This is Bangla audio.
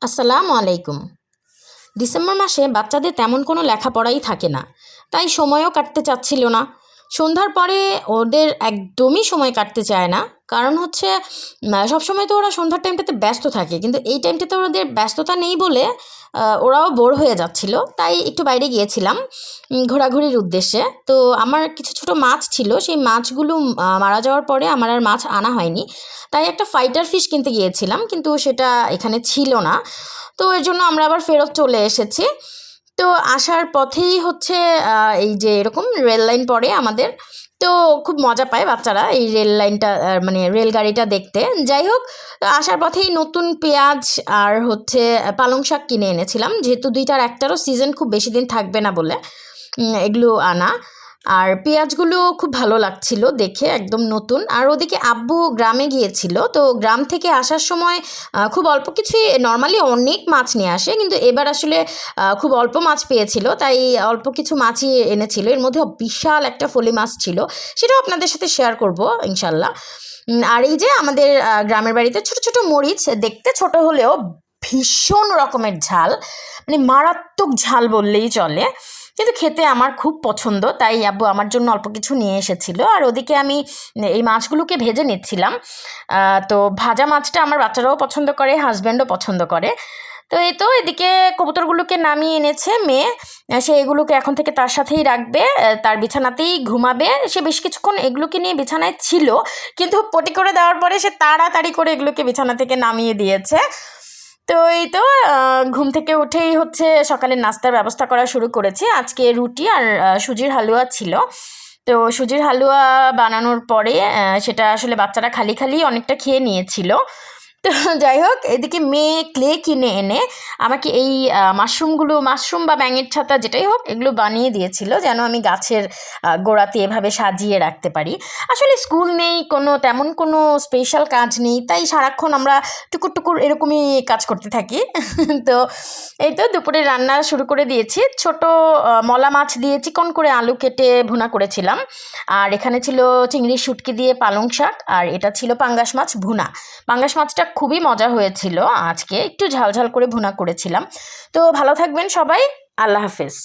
আসসালামু আলাইকুম। ডিসেম্বর মাসে বাচ্চাদের তেমন কোনো লেখাপড়াই থাকে না, তাই সময়ও কাটতে চাচ্ছিল না। সন্ধ্যার পরে ওদের একদমই সময় কাটতে চায় না। কারণ হচ্ছে সবসময় তো ওরা সন্ধ্যার টাইমটাতে ব্যস্ত থাকে, কিন্তু এই টাইমটাতে ওদের ব্যস্ততা নেই বলে ওরাও বোর হয়ে যাচ্ছিল। তাই একটু বাইরে গিয়েছিলাম ঘোরাঘুরির উদ্দেশ্যে। তো আমার কিছু ছোট মাছ ছিল, সেই মাছগুলো মারা যাওয়ার পরে আমার আর মাছ আনা হয়নি। তাই একটা ফাইটার ফিশ কিনতে গিয়েছিলাম, কিন্তু সেটা এখানে ছিল না। তো এর জন্য আমরা আবার ফেরত চলে এসেছি। তো আসার পথেই হচ্ছে এই যে এরকম রেল লাইন পড়ে আমাদের, তো খুব মজা পায় বাচ্চারা এই রেল লাইনটা, মানে রেলগাড়িটা দেখতে। যাই হোক, আসার পথেই নতুন পেঁয়াজ আর হচ্ছে পালং শাক কিনে এনেছিলাম, যেহেতু দুইটার একটারও সিজন খুব বেশি দিন থাকবে না বলে এগুলো আনা। আর পেঁয়াজগুলো খুব ভালো লাগছিল দেখে, একদম নতুন। আর ওদিকে আব্বু গ্রামে গিয়েছিল, তো গ্রাম থেকে আসার সময় খুব অল্প কিছুই, নর্মালি অনেক মাছ নিয়ে আসে, কিন্তু এবার আসলে খুব অল্প মাছ পেয়েছিল, তাই অল্প কিছু মাছই এনেছিল। এর মধ্যে বিশাল একটা ফলি মাছ ছিল, সেটাও আপনাদের সাথে শেয়ার করব ইনশাল্লাহ। আর এই যে আমাদের গ্রামের বাড়িতে ছোট ছোট মরিচ, দেখতে ছোট হলেও ভীষণ রকমের ঝাল, মানে মারাত্মক ঝাল বললেই চলে, কিন্তু খেতে আমার খুব পছন্দ। তাই আব্বু আমার জন্য অল্প কিছু নিয়ে এসেছিল। আর ওদিকে আমি এই মাছগুলোকে ভেজে নিচ্ছিলাম। তো ভাজা মাছটা আমার বাচ্চারাও পছন্দ করে, হাজব্যান্ডও পছন্দ করে। তো এই তো এদিকে কবুতরগুলোকে নামিয়ে এনেছে মেয়ে, সে এগুলোকে এখন থেকে তার সাথেই রাখবে, তার বিছানাতেই ঘুমাবে। সে বেশ কিছুক্ষণ এগুলোকে নিয়ে বিছানায় ছিল, কিন্তু পটি করে দেওয়ার পরে সে তাড়াতাড়ি করে এগুলোকে বিছানা থেকে নামিয়ে দিয়েছে। তো এই তো ঘুম থেকে উঠেই হচ্ছে সকালের নাস্তার ব্যবস্থা করা শুরু করেছি। আজকে রুটি আর সুজির হালুয়া ছিল। তো সুজির হালুয়া বানানোর পরে সেটা আসলে বাচ্চারা খালি খালি অনেকটা খেয়ে নিয়েছিল। তো যাই হোক, এদিকে মেয়ে ক্লে কিনে এনে আমাকে এই মাশরুম বা ব্যাঙের ছাতা যেটাই হোক এগুলো বানিয়ে দিয়েছিল, যেন আমি গাছের গোড়াতে এভাবে সাজিয়ে রাখতে পারি। আসলে স্কুল নেই, তেমন কোনো স্পেশাল কাজ নেই, তাই সারাক্ষণ আমরা টুকুর টুকুর এরকমই কাজ করতে থাকি। তো এই তো দুপুরে রান্না শুরু করে দিয়েছি। ছোট মলা মাছ দিয়ে চিকন করে আলু কেটে ভুনা করেছিলাম। আর এখানে ছিল চিংড়ি শুটকি দিয়ে পালং শাক, আর এটা ছিল পাঙ্গাস মাছ ভুনা। পাঙ্গাস মাছটা খুবই মজা হয়েছিল, আজকে একটু ঝাল ঝাল করে ভুনা করেছিলাম। তো ভালো থাকবেন সবাই, আল্লাহ হাফেজ।